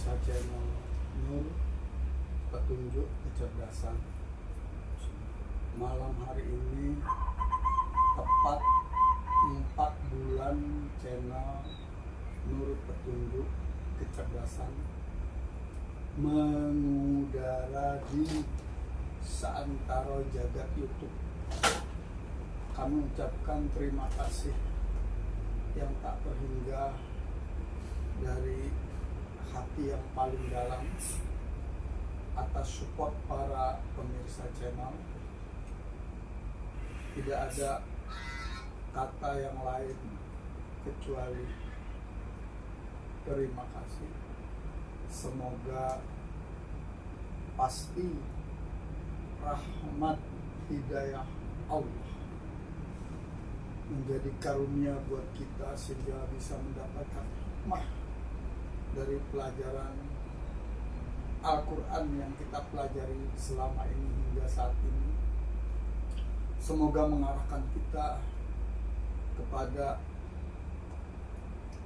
pemirsa channel Nur Petunjuk Kecerdasan. Malam hari ini tepat 4 bulan channel Nur Petunjuk Kecerdasan mengudara di seantero jagat YouTube. Kami ucapkan terima kasih yang tak terhingga dari hati yang paling dalam atas support para pemirsa channel. Tidak ada kata yang lain kecuali terima kasih. Semoga pasti rahmat hidayah Allah menjadi karunia buat kita sehingga bisa mendapatkan hikmah dari pelajaran Al-Quran yang kita pelajari selama ini hingga saat ini. Semoga mengarahkan kita kepada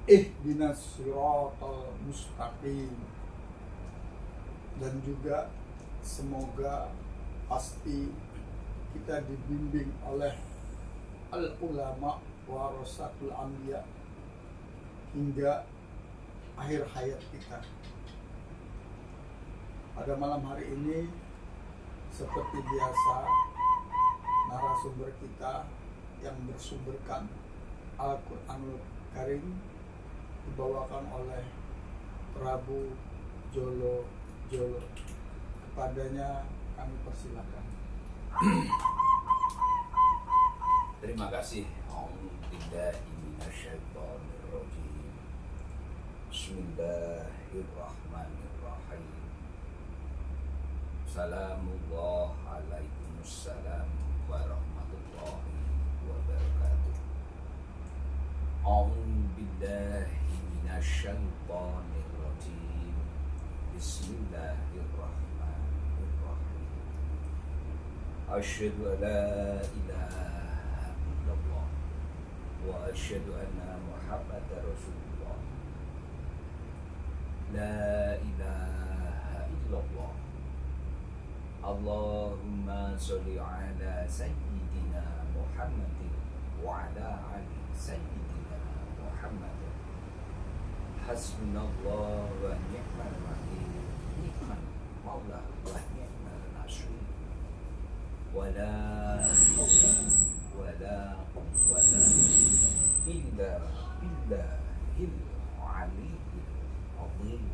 ihdinas siratal mustaqim, dan juga semoga pasti kita dibimbing oleh al-ulama warasatul anbiya hingga akhir hayat kita. Pada malam hari ini seperti biasa narasumber kita yang bersumberkan Al-Quranul Karim dibawakan oleh Prabu Jolo. Kepadanya kami persilakan. Terima kasih. Bismillahirrahmanirrahim. Salamullah alaikumussalam warahmatullahi wabarakatuh. A'udzubillahi minasyaitonirrajim. Bismillahirrahmanirrahim. Asyhadu an la ilaha illallah wa asyhadu anna Muhammadar Rasulullah. La ilaha illallah. Allahumma sholli ala sayyidina Muhammadin wa ala ali sayyidina Muhammad. Hasbunallah wa ni'mal wakil, ni'mal maula wa ni'mal nasir. Wa la hawla wa la quwwata illa billahil aliyyil azim.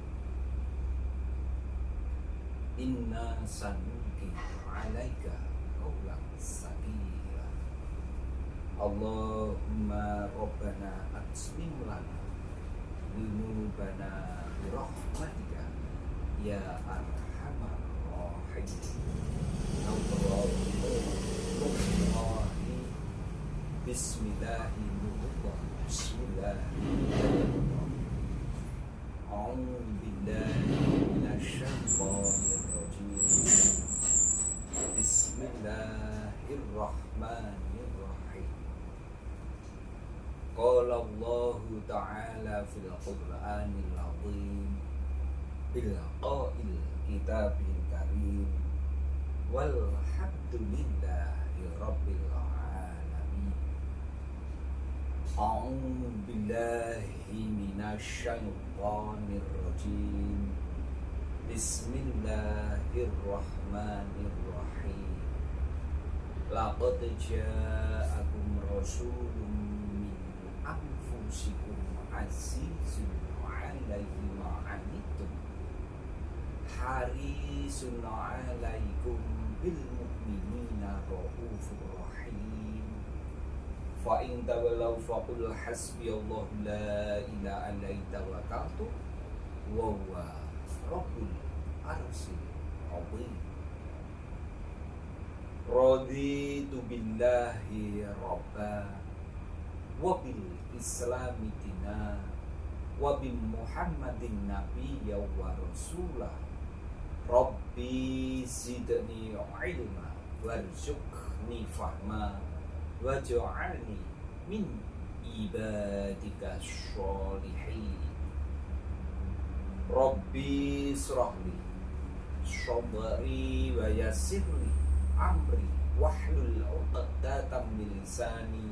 Inna sanulqi 'alaika qawlan tsaqila. Allahumma rabbana aslim lana dunubana birahmatika ya arhamar rahimin. Bismillahirrahmanirrahim. A'udzubillahi minasyaitonirrajim. Bismillahirrahmanirrahim. Qala Allahu ta'ala fil Qur'anil 'azim bil qa'il kitabil karim walhamdulillahi rabbil alamin. A'udzu billahi minasyaitonir rajim. Bismillahirrahmanirrahim. Laqad ja'akum rasulun min anfusikum azizun 'alaihi ma 'anittum harisun 'alaikum bil mu'minina raufur rahim. Fa in tawallaw faqul hasbiyallahu la ilaha illa huwa tawakkaltu wa huwa rabbul arsyil azim. Raditu billahi rabba wa bil islami dina wa bi muhammadin nabiyya wa rasulah. Rabbi zidni ilma warzuqni fahma waj'alni min ibadika sholihin. Rabbi srohli Sobari wa yassirli amri wahlul 'uqdatam min lisani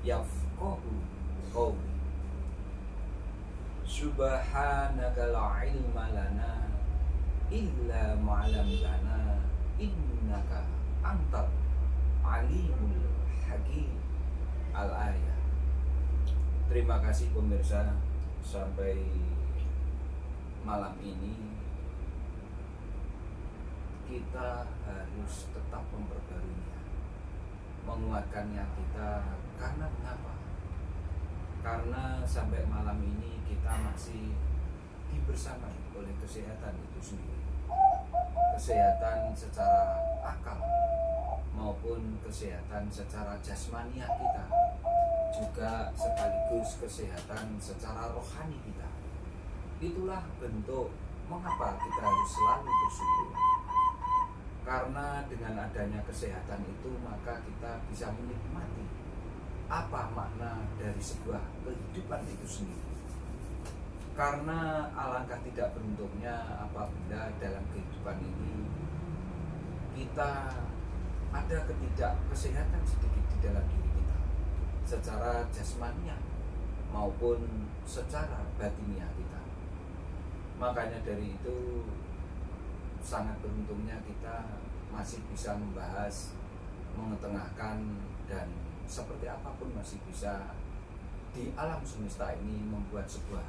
yafqahu qawli. Subhanaka la ilma lana illa ma 'allamtana innaka antal alimul hakim. Al-ayat. Terima kasih pemirsa, sampai malam ini kita harus tetap memperbaruinya, menguatkannya kita. Karena mengapa? Karena sampai malam ini kita masih dibersamai oleh kesehatan itu sendiri, kesehatan secara akal maupun kesehatan secara jasmaniah kita, juga sekaligus kesehatan secara rohani kita. Itulah bentuk mengapa kita harus selalu bersyukur. Karena dengan adanya kesehatan itu, maka kita bisa menikmati apa makna dari sebuah kehidupan itu sendiri. Karena alangkah tidak beruntungnya apabila dalam kehidupan ini kita ada ketidakkesehatan sedikit di dalam diri kita, secara jasmaniah maupun secara batiniah kita. Makanya dari itu sangat beruntungnya kita masih bisa membahas, mengetengahkan, dan seperti apapun masih bisa di alam semesta ini membuat sebuah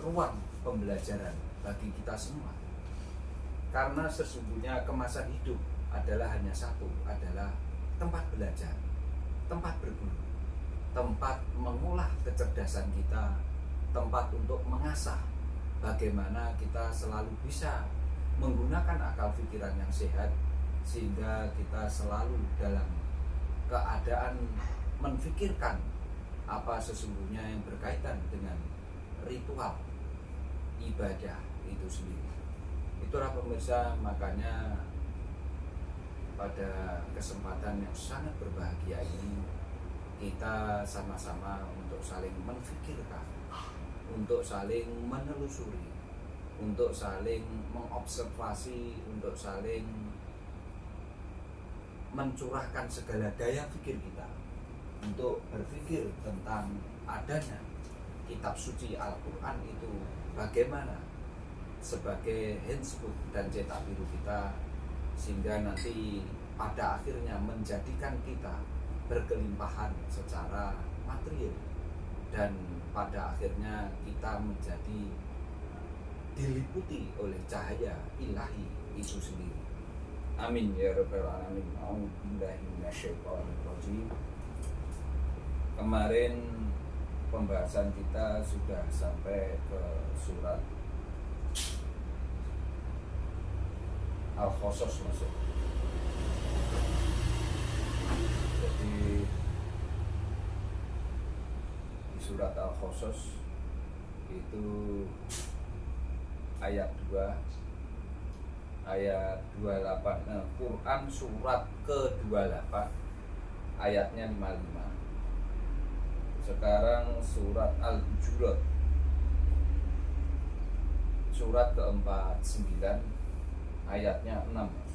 ruang pembelajaran bagi kita semua. Karena sesungguhnya kemasan hidup adalah hanya satu, adalah tempat belajar, tempat berguru, tempat mengolah kecerdasan kita, tempat untuk mengasah bagaimana kita selalu bisa menggunakan akal pikiran yang sehat, sehingga kita selalu dalam keadaan memfikirkan apa sesungguhnya yang berkaitan dengan ritual ibadah itu sendiri. Itulah pemirsa, makanya pada kesempatan yang sangat berbahagia ini kita sama-sama untuk saling memfikirkan, untuk saling menelusuri, untuk saling mengobservasi, untuk saling mencurahkan segala daya pikir kita untuk berpikir tentang adanya kitab suci Al-Quran itu bagaimana sebagai handbook dan cetak biru kita, sehingga nanti pada akhirnya menjadikan kita berkelimpahan secara material, dan pada akhirnya kita menjadi diliputi oleh cahaya ilahi itu sendiri. Amin ya rabbal alamin. A'udzubillahi minasyaitonirrajim. Kemarin pembahasan kita sudah sampai ke surat Al-Qasas masuk. Jadi di surat Al-Qasas itu ayat 2, ayat 28. Nah, Quran surat ke-28 ayatnya 55. Sekarang surat Al-Hujurat surat ke-49 ayatnya 6.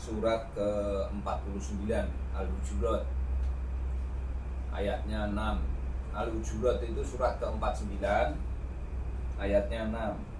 Surat ke-49 Al-Hujurat ayatnya 6. Al-Hujurat itu surat ke-49 ayatnya 6.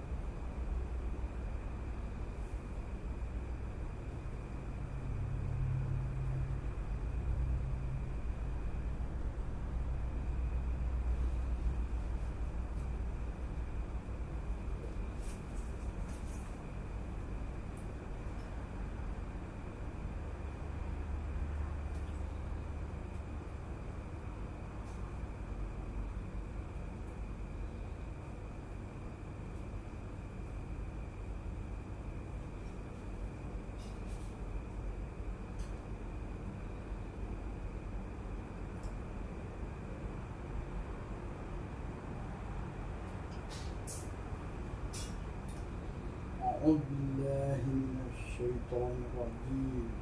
أعوذ بالله من الشيطان الرجيم.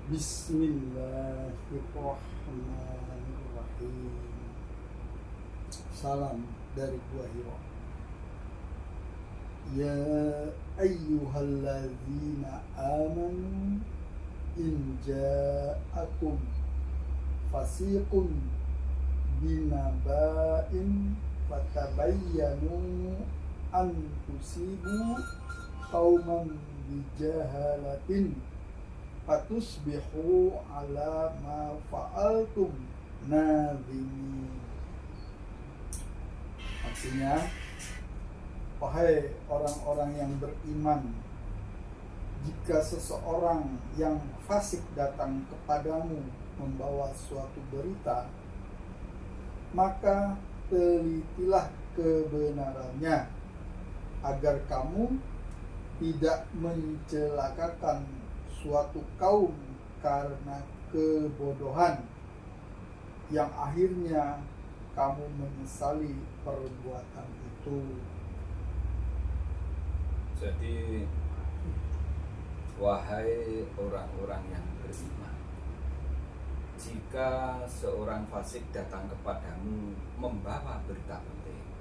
بسم الله الرحمن الرحيم. Salam dari Gua Hiro. Ya ayyuhalladzina amanu in ja'akum fasiqun binaba'in fatabayyanu an tusibu qauman bijahalatin fatusbihu ala ma fa'altum nadhimin. Maksudnya, wahai orang-orang yang beriman, jika seseorang yang fasik datang kepadamu membawa suatu berita, maka telitilah kebenarannya, agar kamu tidak mencelakakan suatu kaum karena kebodohan yang akhirnya kamu menyesali perbuatan itu. Jadi, wahai orang-orang yang beriman, jika seorang fasik datang kepadamu membawa berita penting,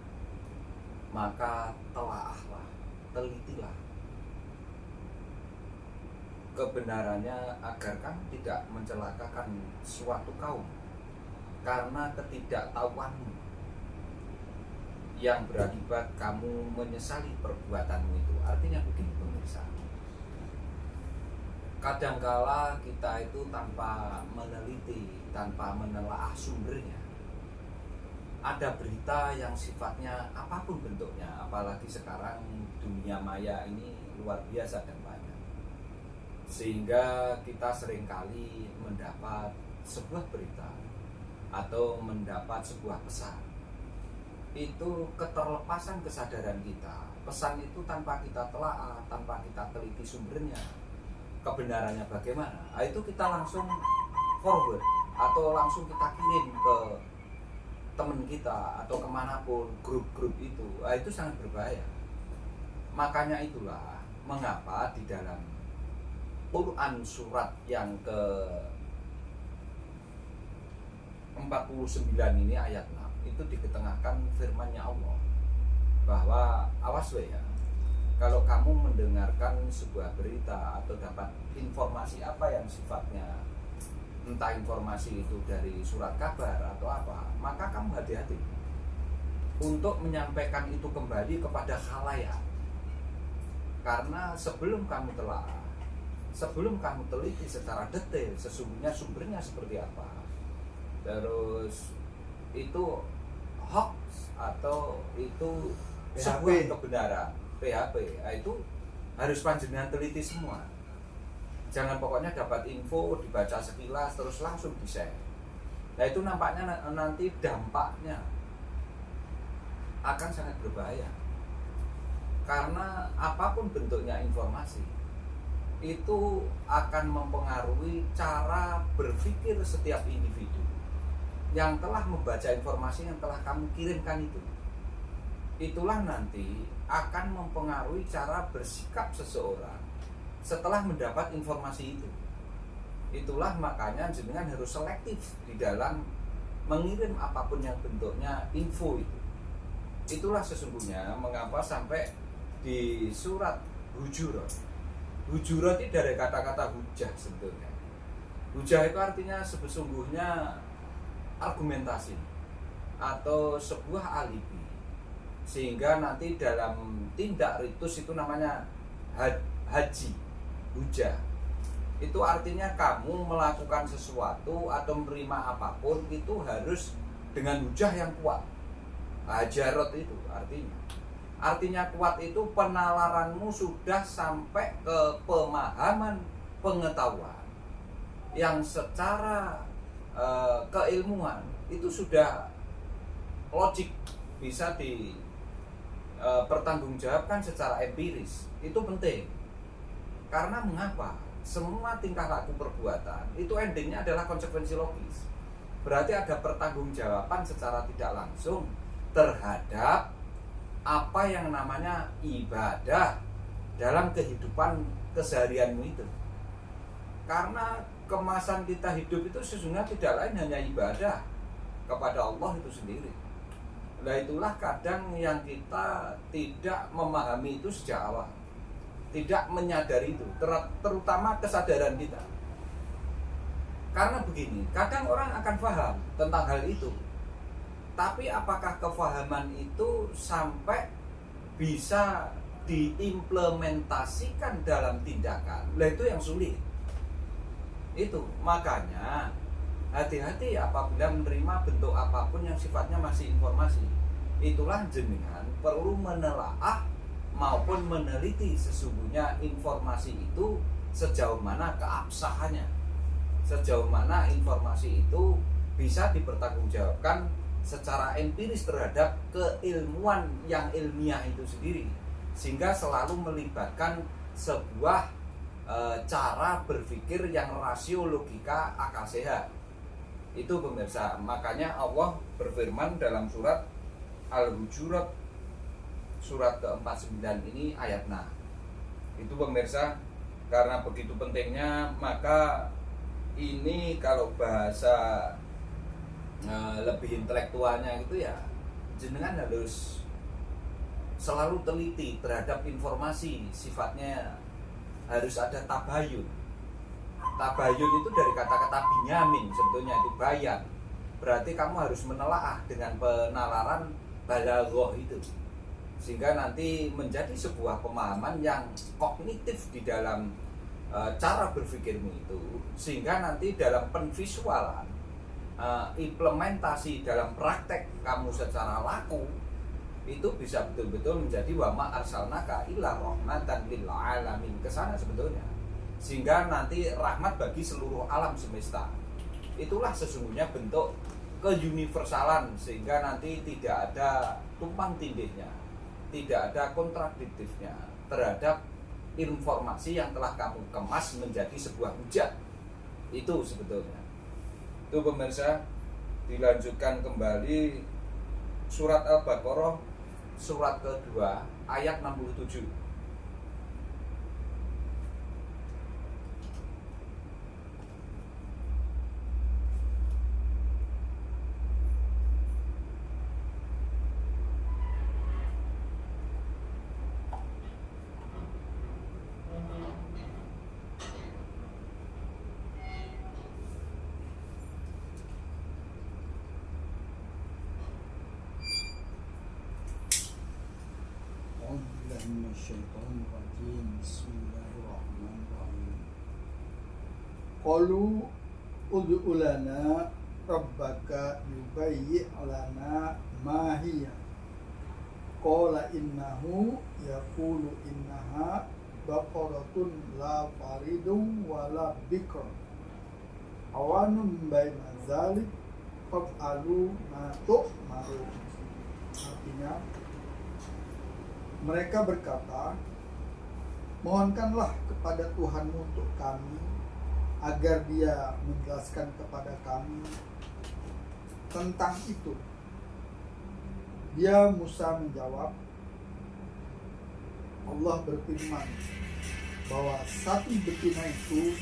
maka telaahlah, telitilah kebenarannya agar kamu tidak mencelakakan suatu kaum karena ketidaktahuanmu yang berakibat kamu menyesali perbuatanmu itu. Artinya begini pemirsa, kadangkala kita itu tanpa meneliti, tanpa menelaah sumbernya, ada berita yang sifatnya apapun bentuknya, apalagi sekarang dunia maya ini luar biasa dan banyak, sehingga kita seringkali mendapat sebuah berita atau mendapat sebuah pesan. Itu keterlepasan kesadaran kita. Pesan itu tanpa kita telaah, tanpa kita teliti sumbernya, kebenarannya bagaimana, itu kita langsung forward atau langsung kita kirim ke teman kita atau kemanapun, grup-grup itu. Itu sangat berbahaya. Makanya itulah mengapa di dalam Quran surat yang ke 49 ini ayat 6 itu diketengahkan firman-Nya Allah bahwa awas ya, kalau kamu mendengarkan sebuah berita atau dapat informasi apa yang sifatnya entah informasi itu dari surat kabar atau apa, maka kamu hati-hati untuk menyampaikan itu kembali kepada khalayak. Karena sebelum kamu telaah, sebelum kamu teliti secara detail sesungguhnya sumbernya seperti apa, terus itu hoax atau itu sebuah kebenaran, PHP, itu harus panjenengan teliti semua. Jangan pokoknya dapat info, dibaca sekilas terus langsung di-share. Nah itu nampaknya nanti dampaknya akan sangat berbahaya. Karena apapun bentuknya informasi itu akan mempengaruhi cara berpikir setiap individu yang telah membaca informasi yang telah kamu kirimkan itu. Itulah nanti akan mempengaruhi cara bersikap seseorang setelah mendapat informasi itu. Itulah makanya jenengan harus selektif di dalam mengirim apapun yang bentuknya info itu. Itulah sesungguhnya mengapa sampai di surat Hujurat. Hujurat itu dari kata-kata hujah sebetulnya. Hujah itu artinya sesungguhnya argumentasi atau sebuah alibi, sehingga nanti dalam tindak ritus itu namanya haji, hujah. Itu artinya kamu melakukan sesuatu atau menerima apapun itu harus dengan hujah yang kuat. Hajarot itu artinya kuat itu penalaranmu sudah sampai ke pemahaman pengetahuan yang secara keilmuan itu sudah logik, bisa dipertanggungjawabkan secara empiris. Itu penting. Karena mengapa? Semua tingkah laku perbuatan itu endingnya adalah konsekuensi logis. Berarti ada pertanggungjawaban secara tidak langsung terhadap apa yang namanya ibadah dalam kehidupan keseharianmu itu. Karena kemasan kita hidup itu sesungguhnya tidak lain hanya ibadah kepada Allah itu sendiri. Nah itulah kadang yang kita tidak memahami itu sejak awal, tidak menyadari itu, terutama kesadaran kita. Karena begini, kadang orang akan paham tentang hal itu, tapi apakah kefahaman itu sampai bisa diimplementasikan dalam tindakan? Nah itu yang sulit. Itu makanya hati-hati apabila menerima bentuk apapun yang sifatnya masih informasi. Itulah jenengan perlu menelaah maupun meneliti sesungguhnya informasi itu sejauh mana keabsahannya, sejauh mana informasi itu bisa dipertanggungjawabkan secara empiris terhadap keilmuan yang ilmiah itu sendiri, sehingga selalu melibatkan sebuah cara berpikir yang rasio, logika, akal sehat. Itu pemirsa, makanya Allah berfirman dalam surat Al-Hujurat surat ke-49 ini ayat 6. Itu pemirsa, karena begitu pentingnya, maka ini kalau bahasa lebih intelektualnya itu ya, jenengan harus selalu teliti terhadap informasi, sifatnya harus ada tabayun. Tabayun itu dari kata-kata binyamin, sebetulnya itu bayan. Berarti kamu harus menelaah dengan penalaran balaghah itu, sehingga nanti menjadi sebuah pemahaman yang kognitif di dalam cara berpikirmu itu, sehingga nanti dalam penvisualan, implementasi dalam praktek kamu secara laku itu bisa betul-betul menjadi wa ma arsalnaka illa rahmatan lil alamin, kesana sebetulnya, sehingga nanti rahmat bagi seluruh alam semesta. Itulah sesungguhnya bentuk keuniversalan, sehingga nanti tidak ada tumpang tindihnya, tidak ada kontradiktifnya terhadap informasi yang telah kamu kemas menjadi sebuah hujah. Itu sebetulnya. Itu pemirsa, dilanjutkan kembali surat Al-Baqarah surat kedua ayat 67. Minasyaitonirrajim. Bismillahirrahmanirrahim. Qalu ud'u lana rabbaka yubayyi' lana ma hiya. Qala innahu yaqulu innaha baqaratun la faridun wa la bikr. Awanun baina zalik fa'alu ma tu'maru. Artinya, mereka berkata, mohonkanlah kepada Tuhanmu untuk kami agar dia menjelaskan kepada kami tentang itu. Dia Musa menjawab, Allah berfirman bahwa sapi betina itu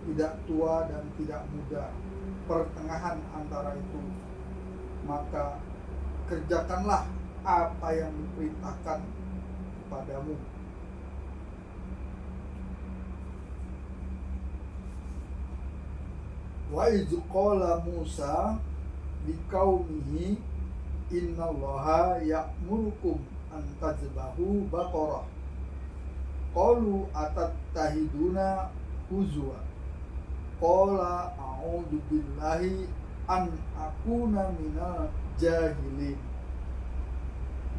tidak tua dan tidak muda, pertengahan antara itu. Maka kerjakanlah apa yang diperintahkan padamu. Wa idz qala Musa liqaumihi innallaha ya'murukum an tazbahu baqarah. Qalu atattahiduna huzwa. Qala a'udzu billahi an akuna minal jahilin.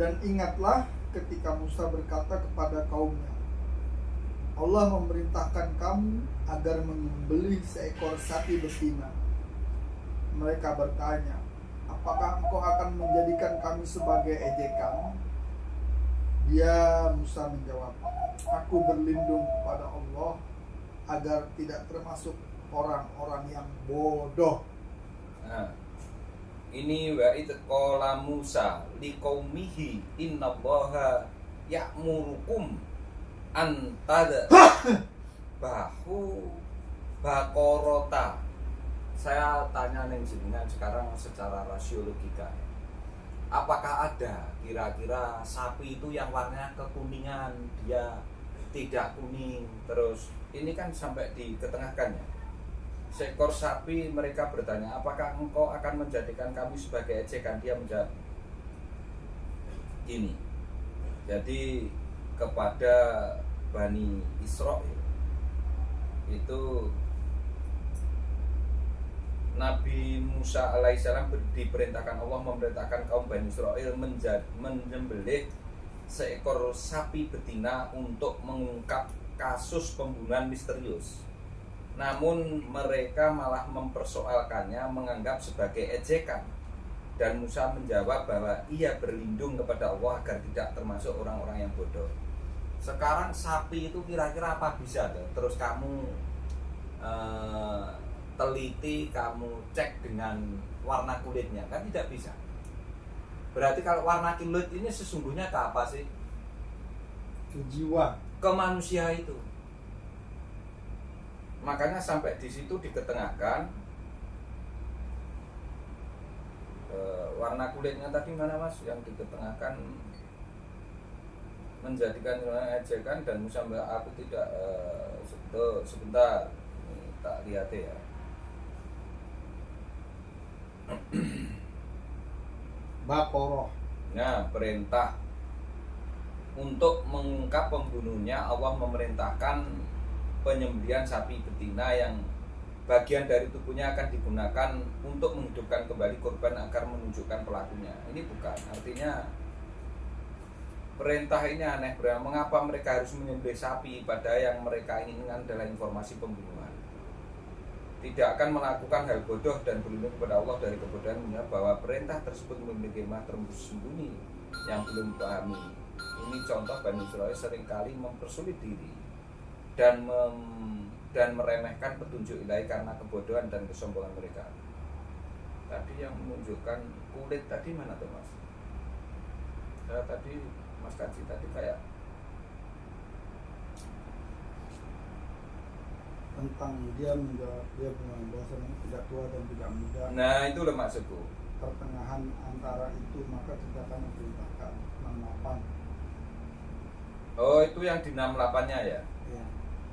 Dan ingatlah ketika Musa berkata kepada kaumnya, Allah memerintahkan kamu agar menyembelih seekor sapi betina. Mereka bertanya, apakah engkau akan menjadikan kami sebagai ejekan? Dia Musa menjawab, aku berlindung kepada Allah agar tidak termasuk orang-orang yang bodoh. Nah, ini wa idz qala Musa liqaumihi innallaha ya'murukum Antada bahu bakorota. Saya tanya neng jenengan sekarang secara rasiologika, apakah ada kira-kira sapi itu yang warnanya kekuningan, dia tidak kuning, terus ini kan sampai diketengahkan ya. Seekor sapi, mereka bertanya, apakah engkau akan menjadikan kami sebagai ejekan? Dia menjawab ini. Jadi kepada Bani Israel itu Nabi Musa alaihissalam diperintahkan Allah, memerintahkan kaum Bani Israel menyembelih seekor sapi betina untuk mengungkap kasus pembunuhan misterius. Namun mereka malah mempersoalkannya, menganggap sebagai ejekan. Dan Musa menjawab bahwa ia berlindung kepada Allah agar tidak termasuk orang-orang yang bodoh. Sekarang sapi itu kira-kira apa bisa tuh? Terus kamu teliti, kamu cek dengan warna kulitnya, kan tidak bisa. Berarti kalau warna kulit ini sesungguhnya ke apa sih? Ke jiwa, Ke manusia itu. Makanya sampai di situ diketengahkan warna kulitnya tadi mana mas? Yang diketengahkan menjadikan ejekan, dan Musa aku tidak sebentar ini tak lihat ya. Bakoroh. Nah, perintah untuk mengungkap pembunuhnya, Allah memerintahkan penyembelihan sapi betina yang bagian dari tubuhnya akan digunakan untuk menghidupkan kembali korban agar menunjukkan pelakunya. Ini bukan, artinya perintah ini aneh. Mengapa mereka harus menyembelih sapi padahal yang mereka inginkan adalah informasi pembunuhan? Tidak akan melakukan hal bodoh dan berlindung kepada Allah dari kebodohan, bahwa perintah tersebut memiliki hikmah tersembunyi yang belum dipahami. Ini contoh Bani Israil seringkali mempersulit diri dan meremehkan petunjuk ilahi karena kebodohan dan kesombongan mereka. Tadi yang menunjukkan kulit tadi mana tuh mas? Tadi Mas Kaji tadi kayak tentang dia menjawab, dia bilang bahwasanya tidak tua dan tidak muda. nah itu loh maksudku. Pertengahan antara itu maka kita akan memberitakan 68. Oh itu yang di 68-nya ya? Ya.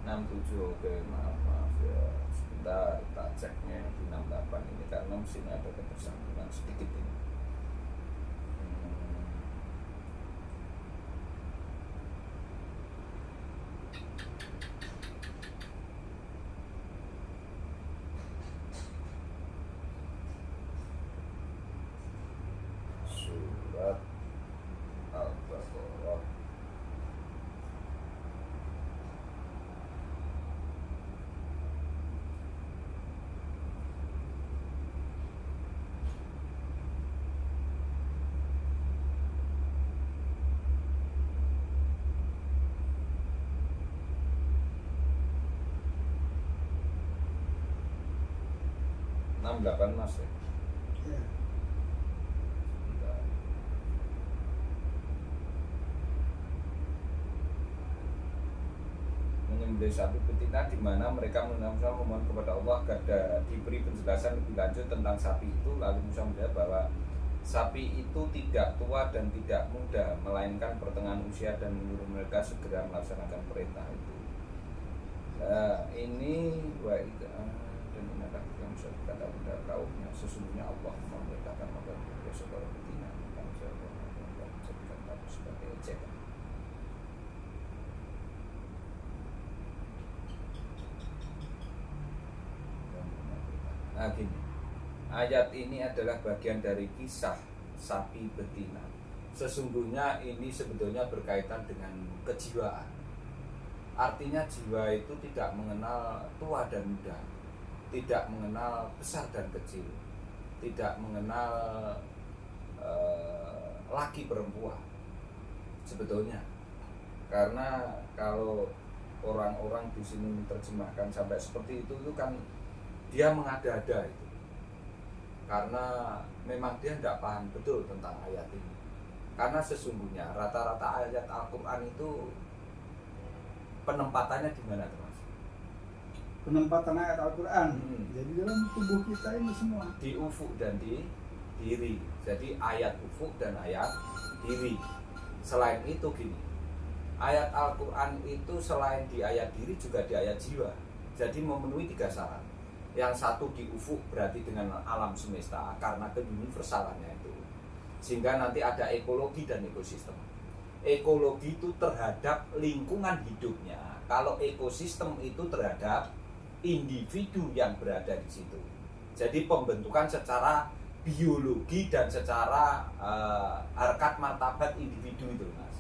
67, oke maaf ya. Sebentar tak ceknya di 68 ini karena mesin ada ketersambungan sedikit ini. Surat Al-Baqarah. Enam delapan mas ya. Ya. Bentar. Menyembelih sapi betina di mana mereka memohon kepada Allah agar diberi penjelasan lebih lanjut tentang sapi itu. Lalu Musa menjawab bahwa sapi itu tidak tua dan tidak muda, melainkan pertengahan usia, dan menyuruh mereka segera melaksanakan perintah itu. Ini dan ini akan yang bisa dikata pada kaumnya, sesungguhnya Allah memerintahkan maka saudara betina yang menjadikan kamu sebagai ejekan. Nah gini, ayat ini adalah bagian dari kisah sapi betina. Sesungguhnya ini sebetulnya berkaitan dengan kejiwaan. Artinya jiwa itu tidak mengenal tua dan muda, tidak mengenal besar dan kecil, tidak mengenal laki perempuan sebetulnya. Karena kalau orang-orang di sini menerjemahkan sampai seperti itu kan dia mengada-ada itu, karena memang dia tidak paham betul tentang ayat ini. Karena sesungguhnya rata-rata ayat Al-Quran itu penempatannya di mana tuh Mas? Penempatan ayat Al-Quran. Jadi dalam tubuh kita ini semua. Di ufuk dan di diri. Jadi ayat ufuk dan ayat diri. Selain itu gini, ayat Al-Quran itu selain di ayat diri juga di ayat jiwa. Jadi memenuhi 3 syarat. Yang satu di ufuk berarti dengan alam semesta karena keuniversalannya itu. Sehingga nanti ada ekologi dan ekosistem. Ekologi itu terhadap lingkungan hidupnya. Kalau ekosistem itu terhadap individu yang berada di situ. Jadi pembentukan secara biologi dan secara harkat martabat individu itu Mas.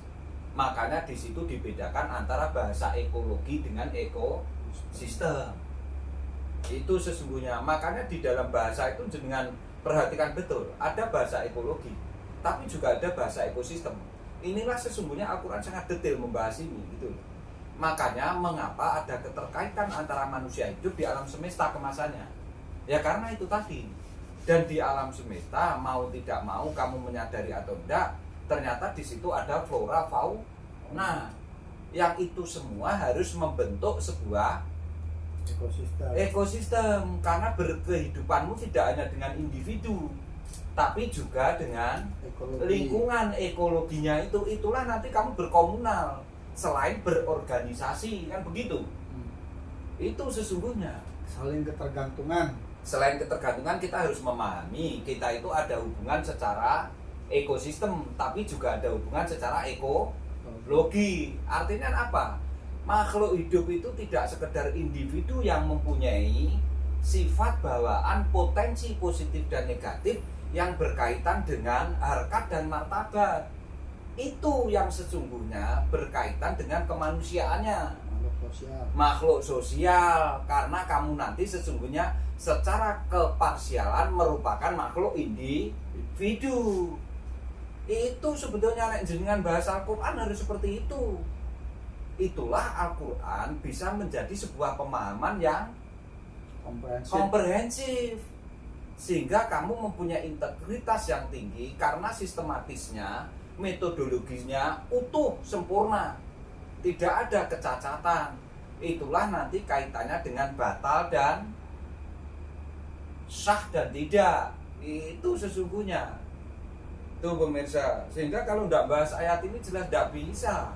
Makanya di situ dibedakan antara bahasa ekologi dengan ekosistem. Itu sesungguhnya. Makanya di dalam bahasa itu dengan perhatikan betul, ada bahasa ekologi, tapi juga ada bahasa ekosistem. Inilah sesungguhnya Al-Quran sangat detail membahas ini gitu. Makanya mengapa ada keterkaitan antara manusia hidup di alam semesta kemasannya. Ya karena itu tadi. Dan di alam semesta mau tidak mau kamu menyadari atau tidak, ternyata di situ ada flora fauna. Yang itu semua harus membentuk sebuah ekosistem karena berkehidupanmu tidak hanya dengan individu tapi juga dengan lingkungan ekologinya itulah nanti kamu berkomunal selain berorganisasi kan begitu. Itu sesungguhnya Saling ketergantungan. selain ketergantungan kita harus memahami kita itu ada hubungan secara ekosistem tapi juga ada hubungan secara ekologi. Artinya apa? Makhluk hidup itu tidak sekedar individu yang mempunyai sifat bawaan potensi positif dan negatif yang berkaitan dengan harkat dan martabat. Itu yang sesungguhnya berkaitan dengan kemanusiaannya. Makhluk sosial karena kamu nanti sesungguhnya secara keparsialan merupakan makhluk individu. Itu sebetulnya dengan bahasa Al-Quran harus seperti itu. Itulah Al-Quran bisa menjadi sebuah pemahaman yang komprehensif sehingga kamu mempunyai integritas yang tinggi karena sistematisnya, metodologinya utuh, sempurna, tidak ada kecacatan. Itulah nanti kaitannya dengan batal dan sah dan tidak. Itu sesungguhnya tuh pemirsa. Sehingga kalau tidak bahas ayat ini jelas tidak bisa.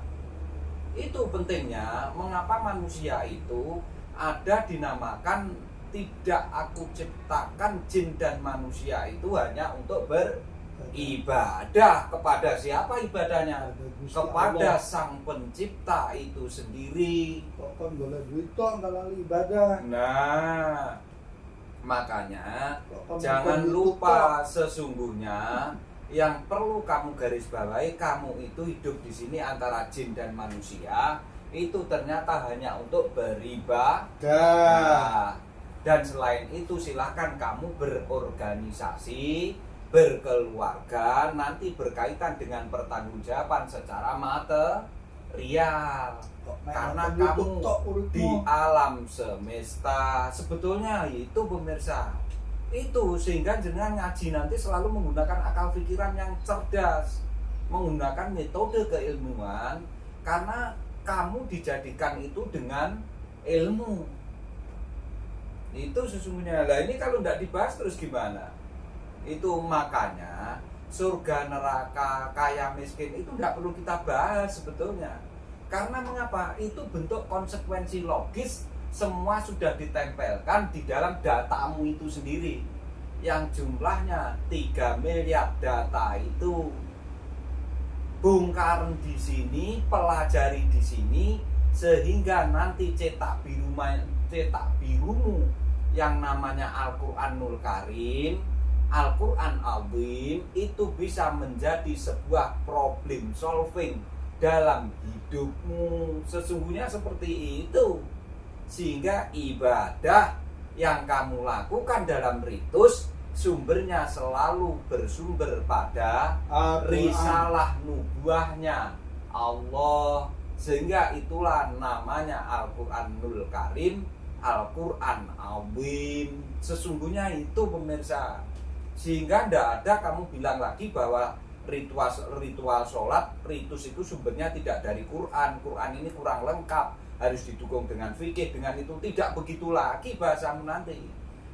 Itu pentingnya mengapa manusia itu ada dinamakan tidak aku ciptakan jin dan manusia itu hanya untuk beribadah. Kepada siapa ibadahnya? Kepada Sang Pencipta itu sendiri. Kok kan boleh duit toh kalau ibadah. Nah, makanya jangan lupa sesungguhnya yang perlu kamu garis bawahi, kamu itu hidup di sini antara jin dan manusia itu ternyata hanya untuk beribadah. Nah, dan selain itu silahkan kamu berorganisasi, berkeluarga, nanti berkaitan dengan pertanggungjawaban secara material. Karena kamu di alam semesta sebetulnya itu pemirsa. Itu sehingga jenengan ngaji nanti selalu menggunakan akal pikiran yang cerdas, menggunakan metode keilmuan karena kamu dijadikan itu dengan ilmu. Itu sesungguhnya. Lah ini kalau tidak dibahas terus gimana? Itu makanya surga, neraka, kaya, miskin itu tidak perlu kita bahas sebetulnya. Karena mengapa? Itu bentuk konsekuensi logis. Semua sudah ditempelkan di dalam datamu itu sendiri yang jumlahnya 3 miliar data itu. Bongkar di sini, pelajari di sini sehingga nanti cetak birumu yang namanya Al-Quranul Karim, Al-Quran Azim itu bisa menjadi sebuah problem solving dalam hidupmu. Sesungguhnya seperti itu. Sehingga ibadah yang kamu lakukan dalam ritus sumbernya selalu bersumber pada risalah nubuahnya Allah. Sehingga itulah namanya Al-Quranul Karim, Al-Quran Azim. Sesungguhnya itu pemirsa. Sehingga tidak ada kamu bilang lagi bahwa ritual sholat, ritus itu sumbernya tidak dari Quran. Quran ini kurang lengkap. harus didukung dengan fikih, dengan itu. Tidak begitu lagi bahasamu nanti.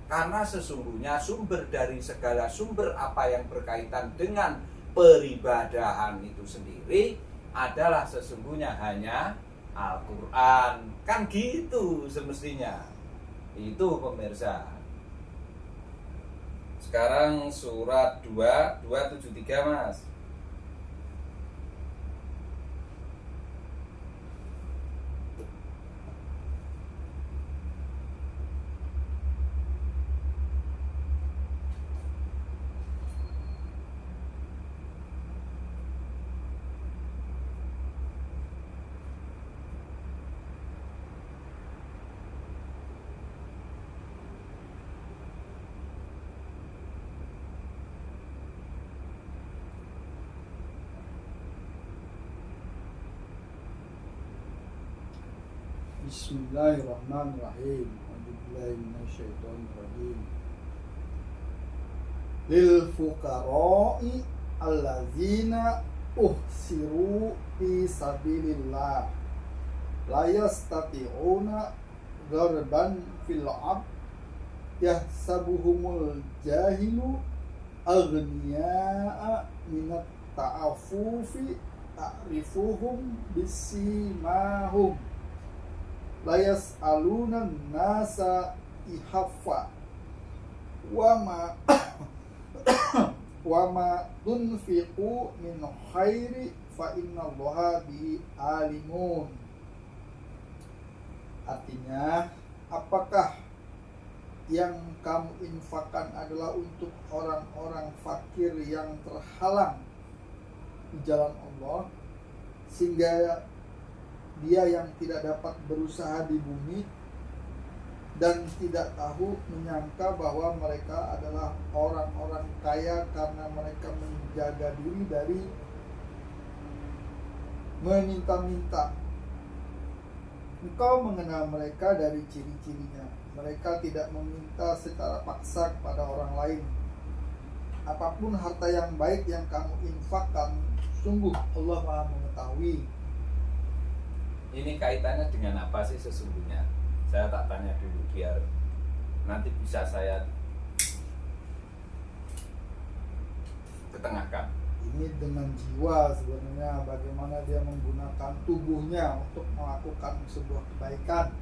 Karena sesungguhnya sumber dari segala sumber apa yang berkaitan dengan peribadahan itu sendiri adalah sesungguhnya hanya Al-Quran. Kan gitu semestinya. Itu pemirsa. Sekarang surat 273 Mas. Bismillahirrahmanirrahim. A'udzubillahi minasyaitonirrajim. Lil fuqara'i allazina uhsiru fi sabilillah la yastati'una darban fil ard yahsabuhumul jahilu aghniya'a minat ta'afufi ta'rifuhum bisimahum layas alunan nasa ihaffa wama wama tunfiqu min khairi fa innallaha bi alimun. Artinya, apakah yang kamu infakkan adalah untuk orang-orang fakir yang terhalang di jalan Allah, sehingga dia yang tidak dapat berusaha di bumi dan tidak tahu menyangka bahwa mereka adalah orang-orang kaya karena mereka menjaga diri dari meminta-minta. Engkau mengenal mereka dari ciri-cirinya. Mereka tidak meminta secara paksa kepada orang lain. Apapun harta yang baik yang kamu infakkan, sungguh Allah Maha mengetahui. Ini kaitannya dengan apa sih sesungguhnya? Saya tak tanya dulu biar nanti bisa saya ketengahkan. Ini dengan jiwa sebenarnya, bagaimana dia menggunakan tubuhnya untuk melakukan sebuah kebaikan.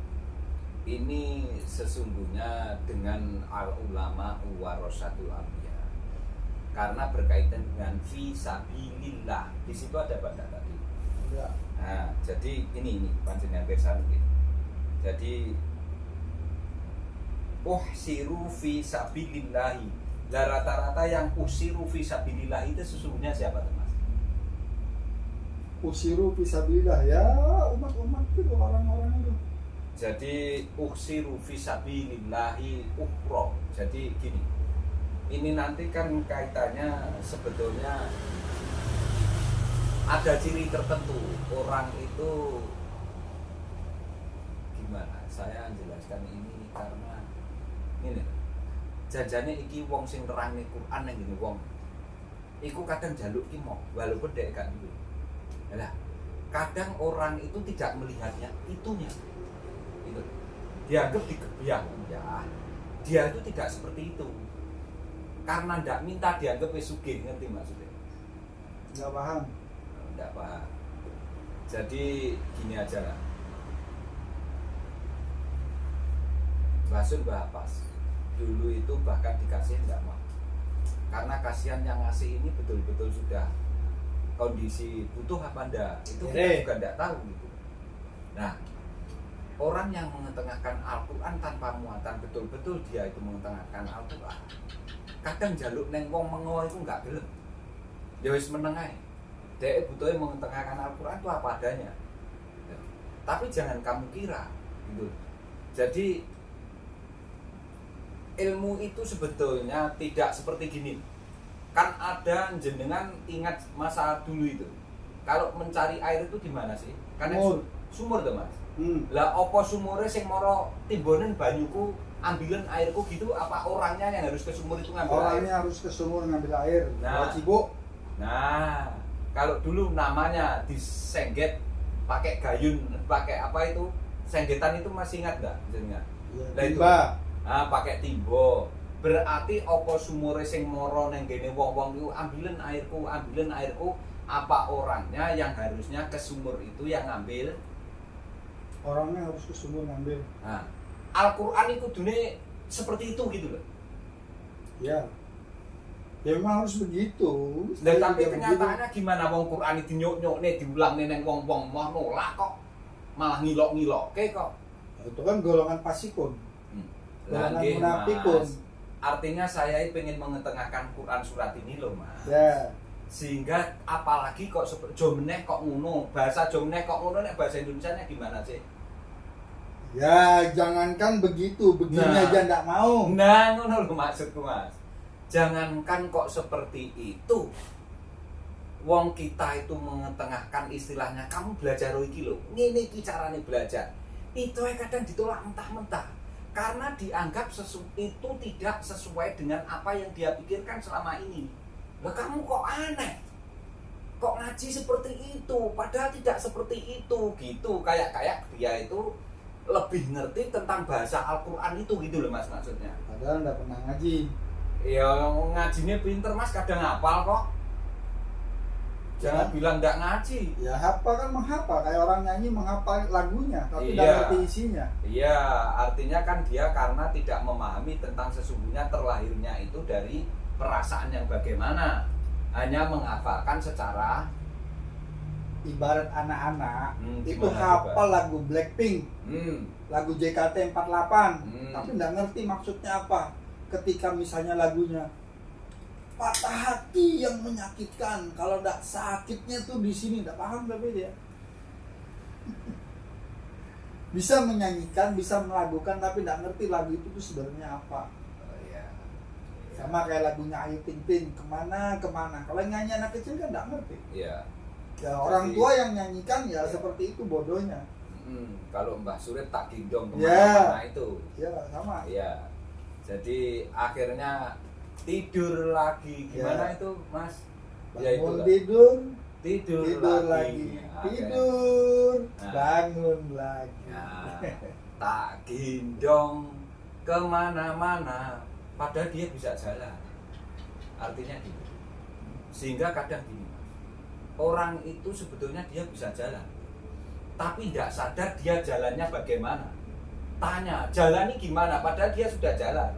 Ini sesungguhnya dengan al-ulama warasatul anbiya. Karena berkaitan dengan fi sabilillah. Di situ ada pada tadi. Ya. Nah, jadi ini panjenengan pirsa nggih. Jadi uhsiru fi sabilillah. Lah rata-rata yang usiru fi sabilillah itu sesungguhnya siapa, Mas? Usiru fisabilillah, ya umat-umat itu, orang-orang itu. Jadi uhsiru fi sabilillah ukhra. Jadi gini. Ini nanti kan kaitannya sebetulnya ada ciri tertentu orang itu gimana? Saya jelaskan ini karena ini jajane iki wong sing nerangi Quran nang ngene wong. Iku kadang jaluk ki mau walaupun dek gak duwe. Lah, kadang orang itu tidak melihatnya itunya. Itu. Dianggap digebyah ya. Dia itu tidak seperti itu. Karena ndak minta dianggap wis sugih, ngerti maksudnya? Enggak paham. Tidak paham. Jadi gini aja lah. Basun Bahapas dulu itu bahkan dikasih enggak mau. Karena kasihan yang ngasih ini betul-betul sudah kondisi butuh apa enggak, itu kita juga enggak tahu gitu. Nah, orang yang mengetengahkan Al-Quran tanpa muatan, betul-betul dia itu mengetengahkan Al-Quran. Kadang jaluk neng wong mengo itu enggak gelem. Ya wis meneng ae. Dek butuhnya mengetengahkan Al-Quran itu apa adanya. Tapi jangan kamu kira gitu. Jadi ilmu itu sebetulnya tidak seperti gini. Kan ada jenengan ingat masa dulu itu. Kalau mencari air itu gimana sih? Kan sumur tuh Mas. Lah opo sumure sing moro timbonen banyuku ambilan airku gitu, apa orangnya yang harus ke sumur itu ngambil air? Orangnya harus ke sumur ngambil air. Nah, Cibuk. Nah, kalau dulu namanya disengget pakai gayun, pakai apa itu? Senggetan itu masih ingat nggak jenengan? Ya, Lah itu. timba. Pakai timbo. Berarti apa sumure sing moro nang gene wong-wong iku ambilen airku, apa orangnya yang harusnya ke sumur itu yang ngambil? Orangnya harus ke sumur ngambil. Nah, Al-Qur'an itu kudune seperti itu gitu loh. Ya. Ya memang harus begitu. Dan tapi kenyataannya gimana wong Qur'an iki nyok-nyokne diulangne nang wong-wong mau nolak kok. Malah ngilok-ngilokke kok. Itu kan golongan pasikun. Golongan nggih, munafikun. Mas. Artinya saya ingin mengetengahkan Quran surat ini loh, Mas. Ya. Sehingga apalagi kok jomeneh kok ngono, bahasa jomeneh kok ngono, nek bahasa Indonesianya gimana sih? Ya, jangankan begitu, begini aja ndak mau. Nah, ngono lho maksudku, Mas. Jangankan kok seperti itu. Wong kita itu mengetengahkan istilahnya, kamu belajar iki lho. Ngene iki carane belajar. Itu kadang ditolak mentah-mentah. Karena dianggap itu tidak sesuai dengan apa yang dia pikirkan selama ini. Lah kamu kok aneh? Kok ngaji seperti itu? Padahal tidak seperti itu gitu. Kayak dia itu lebih ngerti tentang bahasa Al-Qur'an itu gitu loh Mas maksudnya. Padahal enggak pernah ngaji. Ya ngajinya pinter Mas, kadang hafal kok. Jangan bilang enggak ngaji. Ya hafal kan menghafal, kayak orang nyanyi menghafal lagunya, tapi Iya. enggak ngerti isinya. Iya, artinya kan dia karena tidak memahami tentang sesungguhnya terlahirnya itu dari perasaan yang bagaimana. Hanya menghafalkan secara Ibarat anak-anak itu gimana hafal coba? lagu Blackpink, lagu JKT48, tapi enggak ngerti maksudnya apa. Ketika misalnya lagunya patah hati yang menyakitkan, kalau enggak sakitnya tuh di sini, enggak paham tapi dia. Bisa menyanyikan, bisa melakukan, tapi enggak ngerti lagu itu tuh sebenarnya apa. Oh, iya. Sama kayak lagunya Ayu Ting Ting, kemana. Kalau yang nyanyi anak kecil kan enggak ngerti. Iya. Ya orang Jadi, tua yang nyanyikan ya iya. seperti itu bodohnya. Kalau Mbah Surip tak gendong Ya. kemana-mana itu. Ya sama. Iya. Jadi akhirnya tidur lagi. Gimana Ya. itu Mas? Ya Bangun itulah. tidur Tidur lagi. Nah, Tidur, Nah. bangun lagi. Nah, tak gendong kemana-mana, padahal dia bisa jalan. Artinya gitu. Sehingga kadang gini, orang itu sebetulnya dia bisa jalan, tapi tidak sadar dia jalannya bagaimana. Tanya, jalannya gimana? Padahal dia sudah jalan.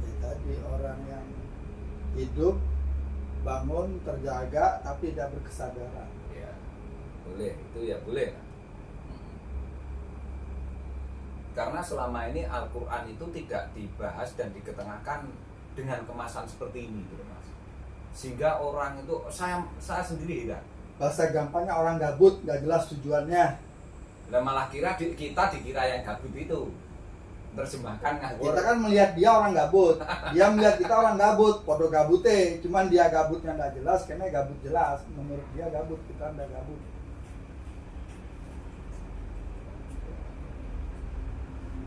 Ya, tadi orang yang hidup, bangun, terjaga, tapi tidak berkesadaran. Ya, boleh, itu ya boleh. Karena selama ini Al-Quran itu tidak dibahas dan diketengahkan dengan kemasan seperti ini, gitu, Mas. Sehingga orang itu, saya sendiri ya. Bahasa gampangnya orang gabut, nggak jelas tujuannya. Lah malah kita dikira yang gabut itu. Terjemahkan ngawur. Kita kan melihat dia orang gabut, dia melihat kita orang gabut, podo gabute, cuman dia gabutnya nggak jelas, karena gabut jelas. Menurut dia gabut, kita nggak gabut.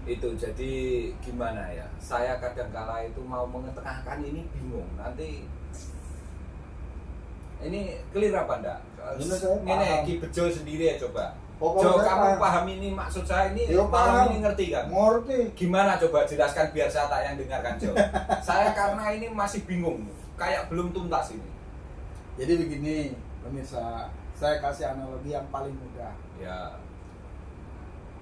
Itu jadi gimana ya? Saya kadang-kala itu mau mengetengahkan ini bingung. Nanti ini clear apa enggak? Ini saya Ini paham. Ki Bejo sendiri ya coba. Pokoknya Jo, saya kamu paham. paham ini maksud saya ini, Yo, paham. ini ngerti kan? Ngerti. Gimana coba jelaskan biar saya tak yang dengarkan Jo. Saya karena ini masih bingung, kayak belum tuntas ini. Jadi begini, pemirsa, saya kasih analogi yang paling mudah. Ya,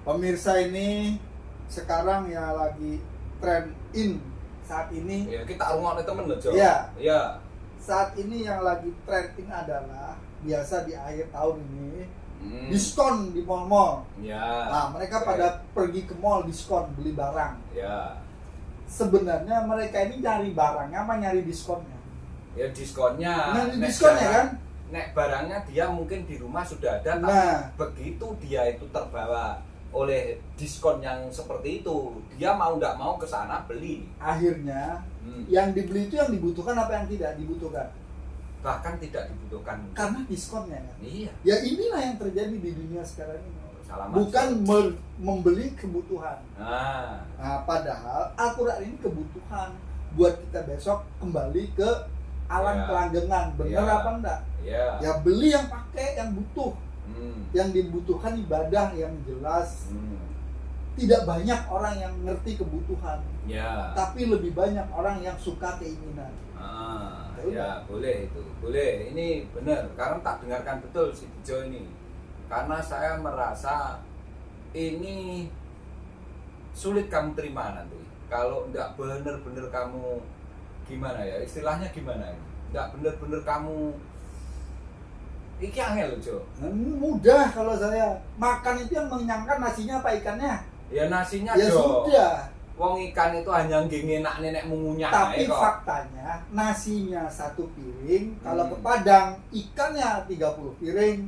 Pemirsa ini sekarang ya lagi trend in saat ini. ya kita rungokne temen loh Jo. Iya. Iya. Saat ini yang lagi trend in adalah biasa di akhir tahun ini diskon di mall-mall. Ya. Nah, mereka Oke. pada pergi ke mall diskon beli barang. Ya. Sebenarnya mereka ini nyari barangnya apa nyari diskonnya? Ya diskonnya. Nyari Nek diskonnya barang- kan? Nek barangnya dia mungkin di rumah sudah ada, tapi Nah. begitu dia itu terbawa oleh diskon yang seperti itu, dia mau nggak mau ke sana beli. Akhirnya yang dibeli itu yang dibutuhkan apa yang tidak dibutuhkan? Bahkan tidak dibutuhkan. Karena diskonnya kan? Iya. Ya inilah yang terjadi di dunia sekarang ini. Salah Bukan maksud. membeli kebutuhan. Nah, Nah, padahal Al-Quran ini kebutuhan buat kita besok kembali ke alam Ya. kelanggengan. Benar Ya. apa enggak? ya. Ya beli yang pakai yang butuh. Hmm. Yang dibutuhkan ibadah yang jelas. Hmm. tidak banyak orang yang ngerti kebutuhan, Ya. tapi lebih banyak orang yang suka keinginan. Ya boleh itu, boleh. Ini benar. Karena tak dengarkan betul si Bejo ini. Karena saya merasa ini sulit kamu terima nanti. Kalau enggak benar-benar kamu gimana ya? Istilahnya gimana ini? Enggak benar-benar kamu iki angel Jo. Mudah kalau saya makan itu yang mengenyangkan nasinya apa ikannya? Ya nasinya Ya Jo. sudah. Wong ikan itu hanya ngenak nenek mengunyah Tapi kok. faktanya nasinya 1 piring, kalau ke Padang ikannya 30 piring.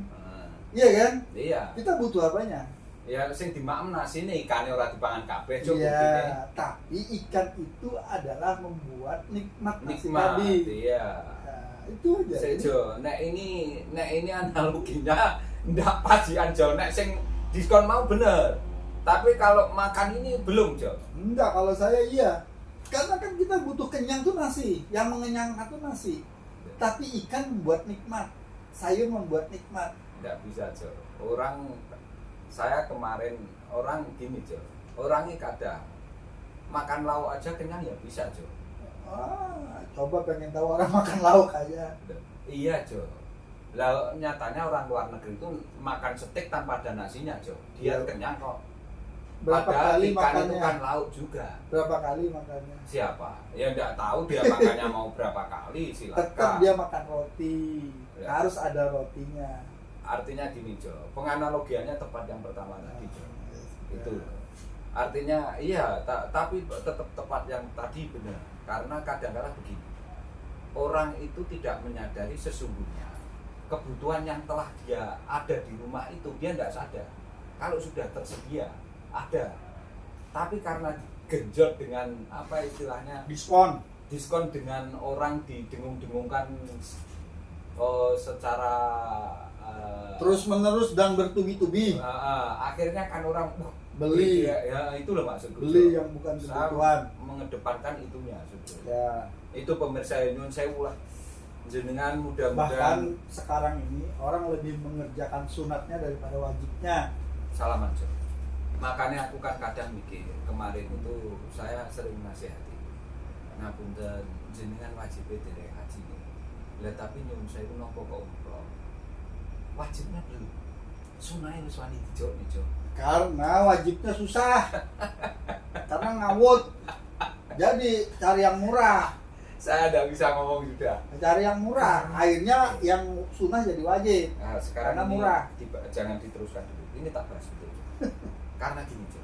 Iya kan? Iya. Kita butuh apanya? Ya sing dimakem nasine ikane ora dipangan kabeh Jo. Iya, tapi ikan itu adalah membuat nikmat nasi Nikmat. tadi. Iya. Nah, itu aja. Sejo, nek ini analoginya ndak pas ya Jo. Nek sing diskon mau bener. Tapi kalau makan ini belum Jo. Enggak, kalau saya iya. Karena kan kita butuh kenyang tuh nasi, yang mengenyangkan tuh nasi. Tapi ikan membuat nikmat, sayur membuat nikmat. Ndak bisa Jo. Saya kemarin orang gini Jo. Orangnya kadang makan lauk aja kenyang ya bisa Jo. Coba pengen tahu orang makan lauk aja. Iya Jo. Lah nyatanya orang luar negeri itu makan steak tanpa ada nasinya Jo. Dia Iya. kenyang kok. Berapa Padahal kali ikan itu makannya? kan lauk juga. Berapa kali makannya? Siapa? Ya nggak tahu dia makannya mau berapa kali, Tetap silakan. dia makan roti. Ya. Harus ada rotinya. Artinya gini Jo, penganalogiannya tepat yang pertama tadi Jo. Itu. Artinya iya, tapi tetap tepat yang tadi benar. Karena kadang-kadang begini. Orang itu tidak menyadari sesungguhnya kebutuhan yang telah dia ada di rumah itu dia tidak sadar. Kalau sudah tersedia ada, tapi karena genjot dengan apa istilahnya Diskon. dengan orang didengung-dengungkan secara Terus menerus dan bertubi-tubi. akhirnya kan orang Beli. ya itu loh maksudku. Beli yang bukan Saya kebutuhan. mengedepankan itunya sebetulnya. Ya. Itu pemirsa Nyun Sewu lah jenengan Bahkan mudah-mudahan sekarang ini orang lebih mengerjakan sunatnya daripada wajibnya. salaman Jo. Makanya aku kan kadang mikir kemarin itu saya sering nasihati ngapunten jenengan wajib dari haji nih. Lah tapi Nyun Sewu nopo kok umroh wajibnya belum sunai wis wani dijok nih Jo. Karena wajibnya susah. Karena ngawut. Jadi cari yang murah. Saya tidak bisa ngomong sudah. Cari yang murah. Akhirnya yang sunnah jadi wajib. Nah, sekarang Karena ini murah. jangan diteruskan dulu. Ini tak bahas betul. Karena gini Jo.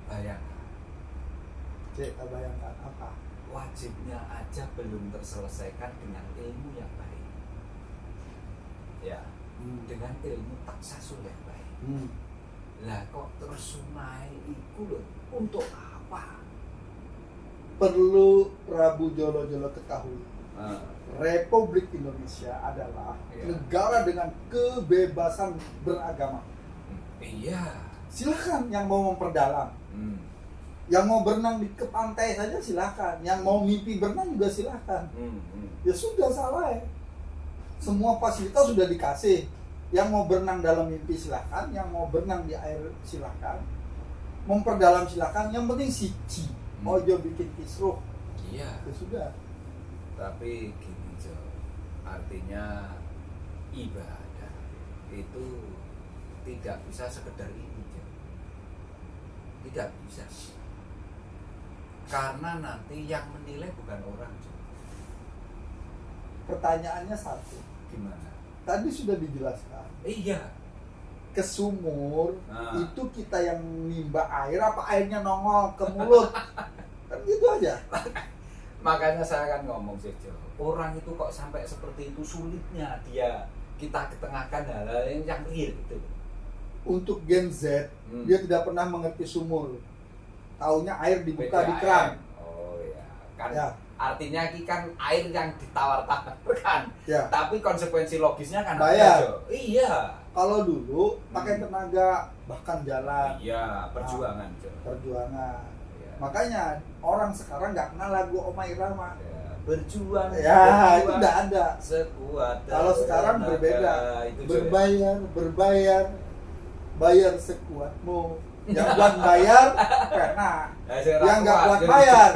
Bayangkan Cek, bayangkan apa? wajibnya aja belum terselesaikan dengan ilmu yang baik. Ya, dengan ilmu taksasul yang baik. Lah kok terus sunai itu loh untuk apa? Perlu Prabu Jolo-Jolo ketahui. Ah, Republik Indonesia adalah Iya. negara dengan kebebasan beragama. iya. Silahkan yang mau memperdalam. Yang mau berenang ke pantai saja silahkan. Yang mau mimpi berenang juga silahkan. Ya sudah salah ya. Semua fasilitas sudah dikasih. Yang mau berenang dalam mimpi silahkan. Yang mau berenang di air silahkan. Memperdalam silahkan. Yang penting siji. Ojo bikin kisruh. Iya. Ya sudah. Tapi gini Jo, artinya ibadah itu tidak bisa sekedar ini Jo. Tidak bisa. Karena nanti yang menilai bukan orang Jo. Pertanyaannya satu. Gimana? Tadi sudah dijelaskan. Iya. Ke sumur Nah. itu kita yang nimba air apa airnya nongol ke mulut. Kan gitu aja. Makanya saya kan ngomong sih Jo, orang itu kok sampai seperti itu sulitnya kita ketengahkan hal-hal yang real gitu. Untuk Gen Z, dia tidak pernah mengerti sumur. Taunya air dibuka di PDAM. keran. Oh ya, kan Ya. artinya ini kan air yang ditawar-tawarkan. Ya. Tapi konsekuensi logisnya kan Bayar. ada, Jo. Iya. Kalau dulu pakai tenaga bahkan jalan Iya, perjuangan, Jo. perjuangan. Iya. Makanya orang sekarang nggak kenal lagu Oma Irama. Ya, berjuang. Ya, berjuang itu nggak ada. sekuat. Kalau sekarang tenaga. berbeda. Itu, Jo, ya. Berbayar, bayar sekuatmu. Yang buat bayar pena. Yang nggak buat bayar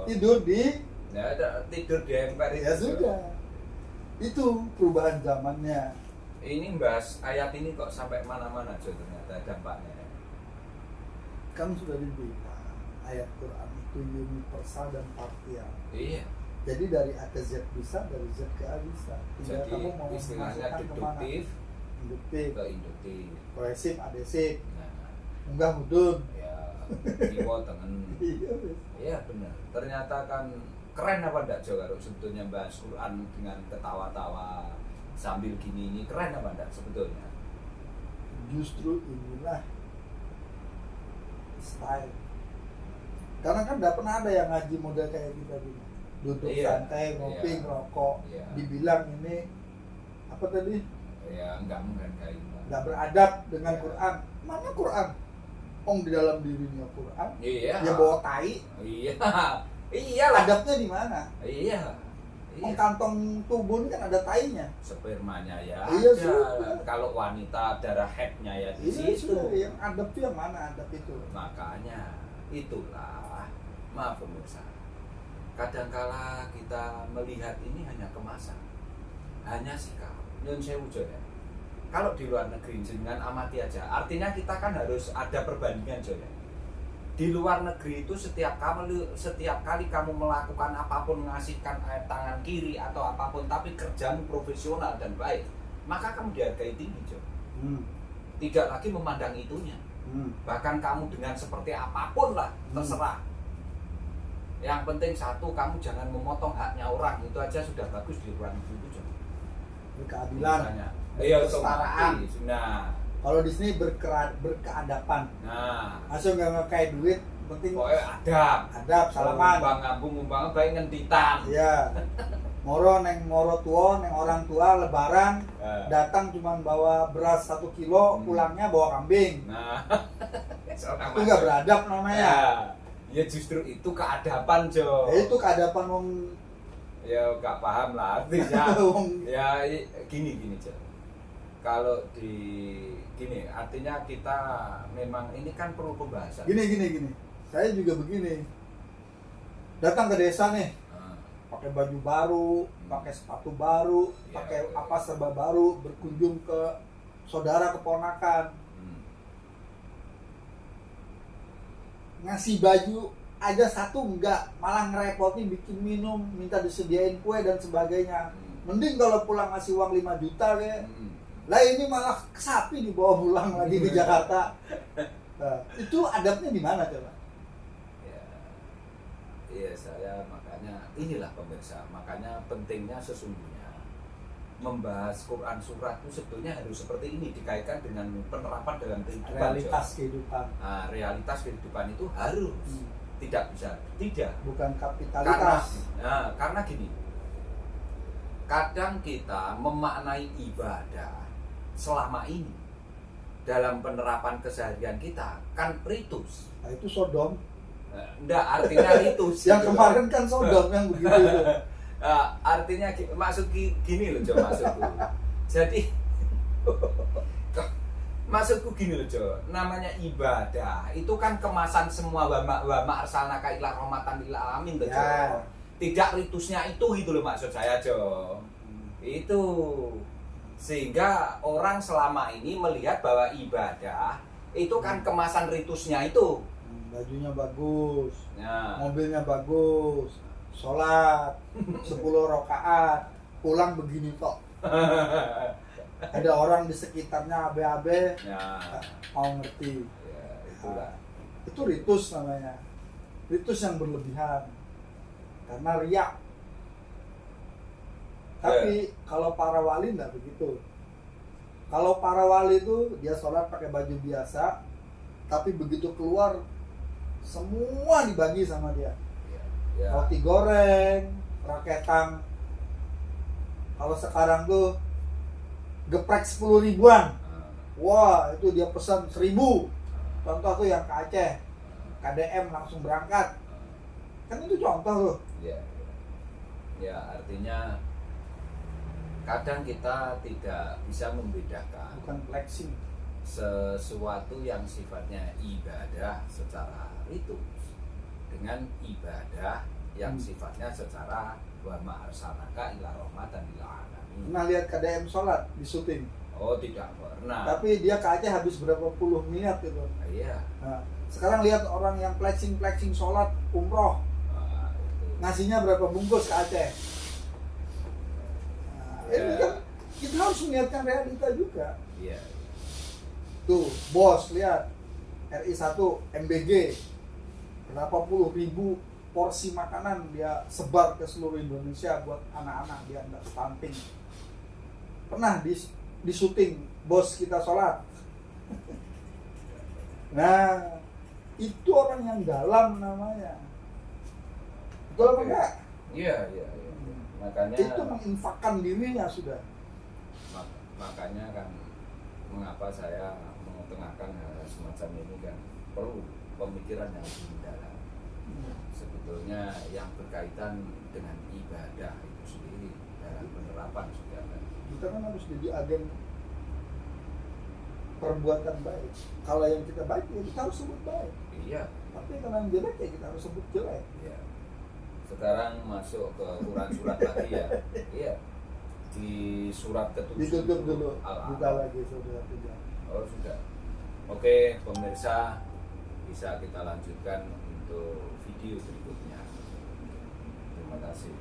tidur di tidur di emper ya itu, sudah. Itu perubahan zamannya. Ini bahas ayat ini kok sampai mana-mana Jo ternyata dampaknya. Kan sudah dibilang ayat Quran itu universal dan parsial. Iya. Jadi dari A ke Z bisa, dari Z ke A bisa. Tinggal Jadi kamu mau istilahnya memasukkan kemana. deduktif Induktif, ke induktif. kohesif, adhesif, Nah, munggah mudun. ya kiwa tengen. Iya, Iya benar. Ternyata kan keren apa enggak Jo kalau sebetulnya bahas Quran dengan ketawa-tawa sambil gini ini keren apa enggak sebetulnya? justru inilah style. Karena kan tidak pernah ada yang ngaji model kayak kita gini. Duduk Iya, santai, ngopi, iya, ngerokok. iya. Dibilang ini apa tadi? Ya enggak mungkin kayak gitu. Nggak beradab dengan Iya. Quran. Mana Quran? Ong di dalam dirinya Quran. Iya. Ya bawa tai. Iya. Iyalah. Adabnya di mana? Iya. Ong kantong tubuh ini kan ada tainya. Spermanya ya Iya, ada. sudah. Kalau wanita darah haidnya ya di Ini situ. sudah yang adab itu yang mana adab itu? Makanya itulah, maaf pemirsa, kadangkala kita melihat ini hanya kemasan, hanya sikap. Nyun sewu Jo ya. Kalau di luar negeri dengan amati aja, artinya kita kan harus ada perbandingan Jo ya. Di luar negeri itu setiap kali kamu melakukan apapun, mengasihkan tangan kiri atau apapun, tapi kerjamu profesional dan baik, maka kamu dihargai tinggi Jo. Tidak lagi memandang itunya. Bahkan kamu dengan seperti apapun lah, terserah. Yang penting satu, kamu jangan memotong haknya orang, itu aja sudah bagus di luar negeri itu Jo. Keadilan, Misalnya, iya kesetaraan. otomatis. Nah, Kalau di sini berkeadapan. nah, Langsung nggak ngekait duit, penting pokoknya adab. adab, salaman. Umbang baik ngentitan. Iya. Moro neng moro tua, neng orang tua lebaran datang cuma bawa beras 1 kilo, pulangnya bawa kambing. Nah, Itu nggak beradab namanya. Ya justru itu keadaban Jo. Ya, itu keadapan wong Ya gak paham lah artinya. wong Ya gini Jo. Kalau gini artinya kita memang ini kan perlu pembahasan. gini. Saya juga begini. Datang ke desa nih, Nah, pakai baju baru, pakai sepatu baru, Ya, pakai betul. apa serba baru, berkunjung ke saudara keponakan, hmm. ngasih baju aja satu enggak, malah ngerepotin bikin minum, minta disediain kue dan sebagainya. Mending kalau pulang ngasih uang 5 juta kayak. Lah ini malah sapi dibawa pulang lagi ke Jakarta. Nah, itu adabnya di mana coba? Ya, iya saya makanya inilah pemirsa, makanya pentingnya sesungguhnya membahas Quran surat itu sebetulnya harus seperti ini, dikaitkan dengan penerapan dalam kehidupan. Realitas Jo. kehidupan. Nah, realitas kehidupan itu harus tidak bisa tidak. Bukan kapitalitas. Karena gini, kadang kita memaknai ibadah selama ini dalam penerapan keseharian kita kan ritus. Nah, itu Sodom. Enggak, artinya ritus. Yang gitu. kemarin kan Sodom yang begitu. Artinya maksud gini loh Jo, maksudku. Jadi maksudku gini loh Jo, namanya ibadah itu kan kemasan semua wa arsalnaka ila rahmatan lil alamin loh Jo. Ya. Tidak ritusnya itu gitu loh maksud saya Jo. Itu sehingga orang selama ini melihat bahwa ibadah itu kan kemasan ritusnya itu. Bajunya bagus, Nah, mobilnya bagus, sholat 10 rakaat, pulang begini tok. Ada orang di sekitarnya abe-abe, ya, mau ngerti. ya itulah. Itu ritus namanya. Ritus yang berlebihan. Karena riak. Tapi kalau para wali enggak begitu. Kalau para wali itu dia sholat pakai baju biasa, tapi begitu keluar semua dibagi sama dia. Ya. Roti goreng, raketang. Kalau sekarang tuh geprek 10 ribuan. Wah, itu dia pesan 1000. Contoh tuh yang ke Aceh, KDM langsung berangkat. Kan itu contoh tuh. Ya, ya artinya kadang kita tidak bisa membedakan. Bukan flexing. sesuatu yang sifatnya ibadah secara ritus dengan ibadah yang sifatnya secara wa ma arsalnaka illa rahmatan lil alamin. Pernah lihat KDM sholat di syuting? Oh, tidak pernah. Tapi dia ke Aceh habis berapa puluh miliar gitu. Iya. Nah, sekarang lihat orang yang flexing sholat umroh, Itu. ngasihnya berapa bungkus ke Aceh. Nah, ini kan kita harus melihatkan realita juga. Iya. Tuh, bos lihat RI1 MBG berapa puluh ribu porsi makanan dia sebar ke seluruh Indonesia buat anak-anak dia nggak stunting. Pernah di syuting bos kita sholat. Nah, itu orang yang dalam namanya. Betul apa enggak? Iya. Makanya Itu menginfakkan dirinya sudah. makanya kan mengapa saya mengetengahkan hal semacam ini kan perlu pemikiran yang lebih mendalam. Sebetulnya yang berkaitan dengan ibadah itu sendiri dalam penerapan sudah kan. Kita kan harus jadi agen perbuatan baik. Kalau yang kita baik ya kita harus sebut baik. Iya. Tapi kalau yang jelek ya kita harus sebut jelek. Iya. Sekarang masuk ke Quran surat lagi ya. Iya. Di surat ke-7 Ditutup dulu, Al-A'raf. buka lagi saudara tiga. Oh sudah. Oke pemirsa, bisa kita lanjutkan untuk video berikutnya. Terima kasih.